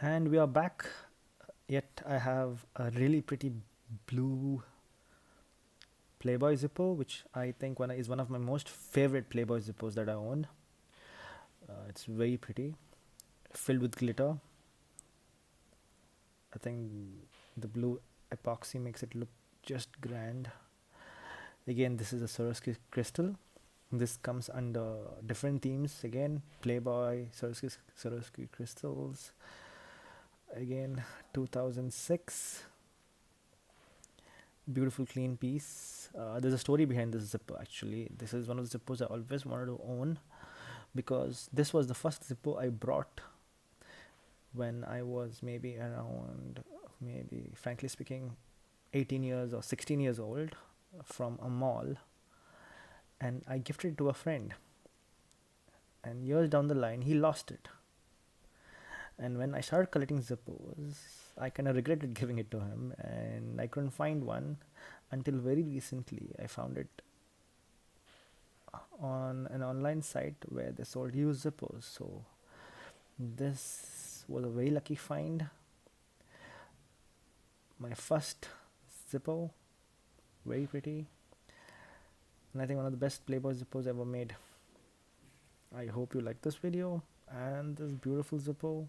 And we are back. Yet I have a really pretty blue Playboy zippo, which I think is one of my most favorite Playboy zippos that I own. It's very pretty, filled with glitter. I think the blue epoxy makes it look just grand. Again, this is a Swarovski crystal. This comes under different themes. Again, Playboy, Swarovski crystals. Again, 2006. Beautiful clean piece. There's a story behind this zipper actually. This is one of the zippos I always wanted to own because this was the first zippo I brought when I was maybe around, maybe frankly speaking, 18 years or 16 years old, from a mall, and I gifted it to a friend, and years down the line he lost it. And when I started collecting zippos, I kind of regretted giving it to him, and I couldn't find one until very recently. I found it on an online site where they sold used zippos. So this was a very lucky find. My first zippo, very pretty, and I think one of the best Playboy zippos ever made. I hope you like this video and this beautiful zippo.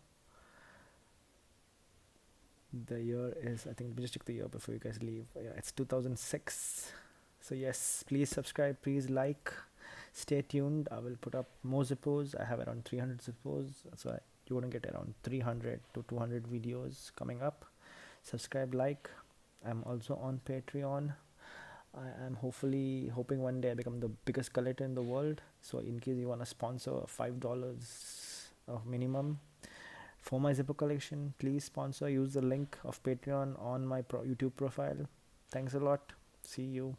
The year is, I think, let me just check the year before you guys leave. Yeah, it's 2006. So yes, please subscribe, please like, stay tuned. I will put up more zippos. I have around 300 zippos, so you're gonna get around 300 to 200 videos coming up. Subscribe, like. I'm also on Patreon. I am hoping one day I become the biggest collector in the world. So in case you wanna sponsor, $5 of minimum for my zipper collection, please sponsor. Use the link of Patreon on my YouTube profile. Thanks a lot. See you.